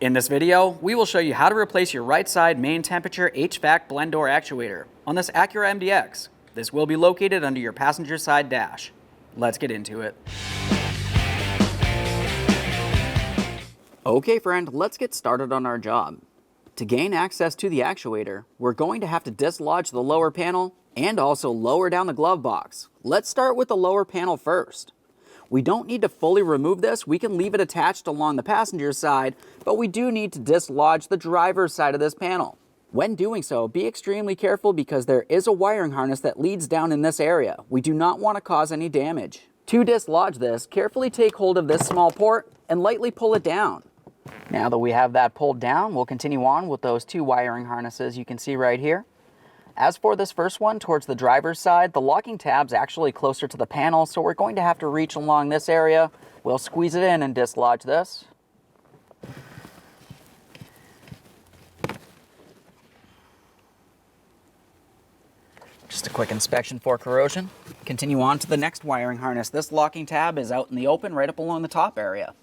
In this video, we will show you how to replace your right side main temperature HVAC blend door actuator on this Acura MDX. This will be located under your passenger side dash. Let's get into it. Okay friend, let's get started on our job. To gain access to the actuator, we're going to have to dislodge the lower panel and also lower down the glove box. Let's start with the lower panel first. We don't need to fully remove this, we can leave it attached along the passenger side, but we do need to dislodge the driver's side of this panel. When doing so, be extremely careful because there is a wiring harness that leads down in this area. We do not want to cause any damage. To dislodge this, carefully take hold of this small port and lightly pull it down. Now that we have that pulled down, we'll continue on with those two wiring harnesses you can see right here. As for this first one, towards the driver's side, the locking tab's actually closer to the panel, so we're going to have to reach along this area. We'll squeeze it in and dislodge this. Just a quick inspection for corrosion. Continue on to the next wiring harness. This locking tab is out in the open right up along the top area.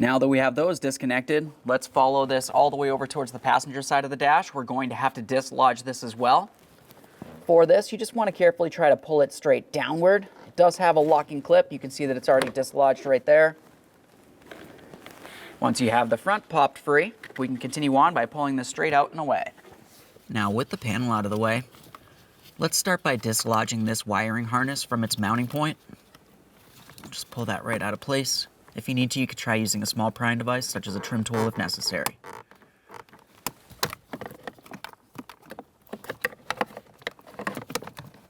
Now that we have those disconnected, let's follow this all the way over towards the passenger side of the dash. We're going to have to dislodge this as well. For this, you just want to carefully try to pull it straight downward. It does have a locking clip. You can see that it's already dislodged right there. Once you have the front popped free, we can continue on by pulling this straight out and away. Now with the panel out of the way, let's start by dislodging this wiring harness from its mounting point. Just pull that right out of place. If you need to, you could try using a small prying device, such as a trim tool if necessary.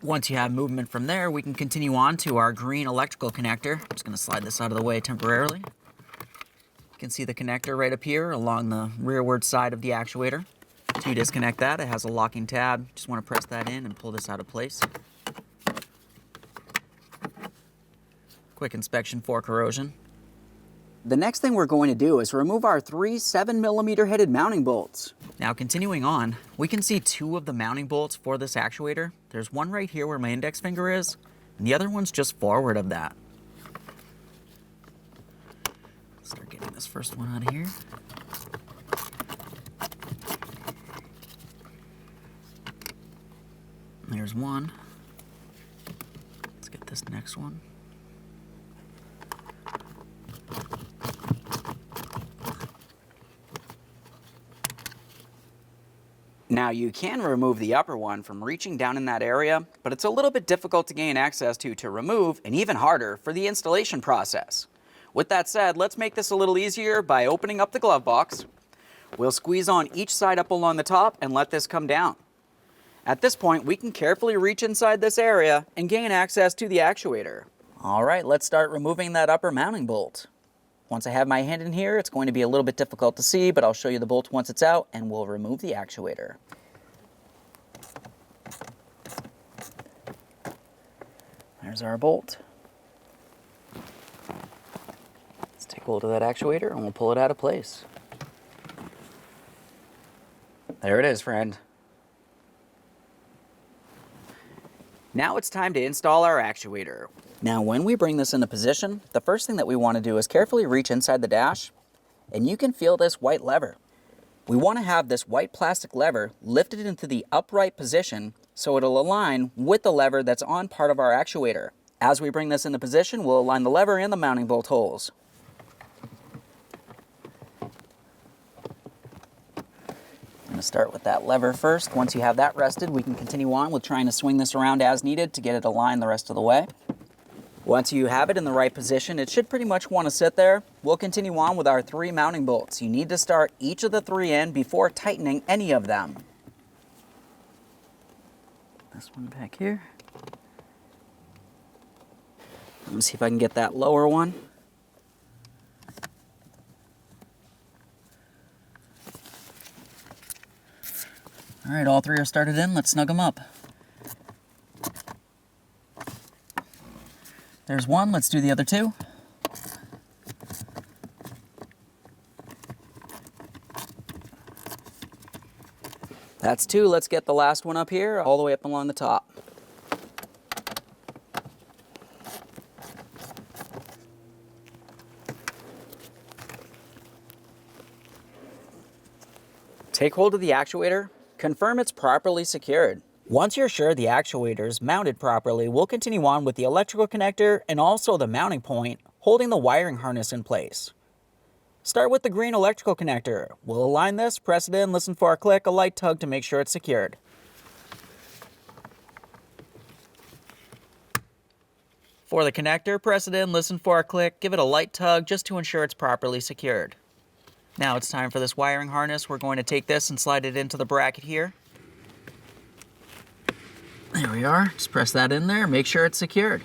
Once you have movement from there, we can continue on to our green electrical connector. I'm just going to slide this out of the way temporarily. You can see the connector right up here along the rearward side of the actuator. To disconnect that, it has a locking tab. Just want to press that in and pull this out of place. Quick inspection for corrosion. The next thing we're going to do is remove our three 7mm headed mounting bolts. Now continuing on, we can see two of the mounting bolts for this actuator. There's one right here where my index finger is, and the other one's just forward of that. Start getting this first one out of here. There's one. Let's get this next one. Now you can remove the upper one from reaching down in that area, but it's a little bit difficult to gain access to remove, and even harder for the installation process. With that said, let's make this a little easier by opening up the glove box. We'll squeeze on each side up along the top and let this come down. At this point, we can carefully reach inside this area and gain access to the actuator. All right, let's start removing that upper mounting bolt. Once I have my hand in here, it's going to be a little bit difficult to see, but I'll show you the bolt once it's out, and we'll remove the actuator. There's our bolt. Let's take hold of that actuator, and we'll pull it out of place. There it is, friend. Now it's time to install our actuator. Now when we bring this into position, the first thing that we want to do is carefully reach inside the dash, and you can feel this white lever. We want to have this white plastic lever lifted into the upright position so it'll align with the lever that's on part of our actuator. As we bring this into position, we'll align the lever and the mounting bolt holes. I'm going to start with that lever first. Once you have that rested, we can continue on with trying to swing this around as needed to get it aligned the rest of the way. Once you have it in the right position, it should pretty much want to sit there. We'll continue on with our three mounting bolts. You need to start each of the three in before tightening any of them. This one back here. Let me see if I can get that lower one. All right, all three are started in. Let's snug them up. There's one, let's do the other two. That's two, let's get the last one up here, all the way up along the top. Take hold of the actuator, confirm it's properly secured. Once you're sure the actuator is mounted properly, we'll continue on with the electrical connector and also the mounting point, holding the wiring harness in place. Start with the green electrical connector. We'll align this, press it in, listen for a click, a light tug to make sure it's secured. For the connector, press it in, listen for a click, give it a light tug just to ensure it's properly secured. Now it's time for this wiring harness. We're going to take this and slide it into the bracket here. There we are. Just press that in there, make sure it's secured.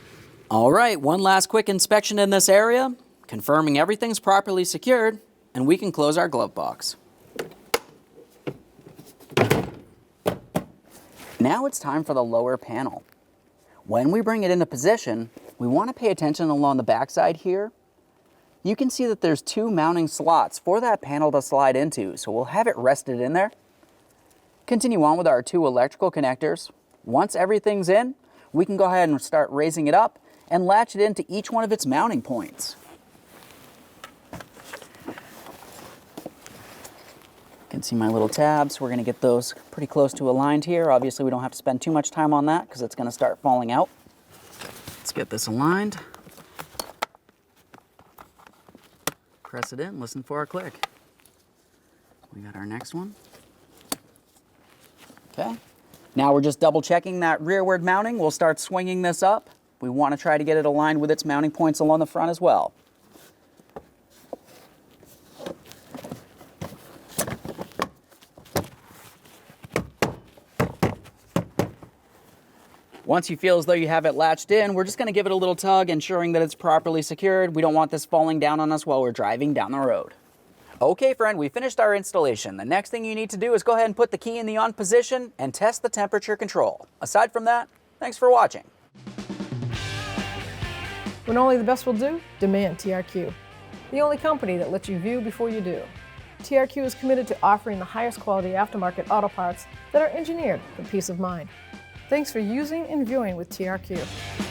All right, one last quick inspection in this area, confirming everything's properly secured, and we can close our glove box. Now it's time for the lower panel. When we bring it into position, we want to pay attention along the backside here. You can see that there's two mounting slots for that panel to slide into, so we'll have it rested in there. Continue on with our two electrical connectors. Once everything's in, we can go ahead and start raising it up and latch it into each one of its mounting points. You can see my little tabs. We're going to get those pretty close to aligned here. Obviously, we don't have to spend too much time on that because it's going to start falling out. Let's get this aligned. Press it in, listen for a click. We got our next one. Okay. Now we're just double checking that rearward mounting. We'll start swinging this up. We want to try to get it aligned with its mounting points along the front as well. Once you feel as though you have it latched in, we're just going to give it a little tug, ensuring that it's properly secured. We don't want this falling down on us while we're driving down the road. Okay, friend, we finished our installation. The next thing you need to do is go ahead and put the key in the on position and test the temperature control. Aside from that, thanks for watching. When only the best will do, demand TRQ. The only company that lets you view before you do. TRQ is committed to offering the highest quality aftermarket auto parts that are engineered for peace of mind. Thanks for using and viewing with TRQ.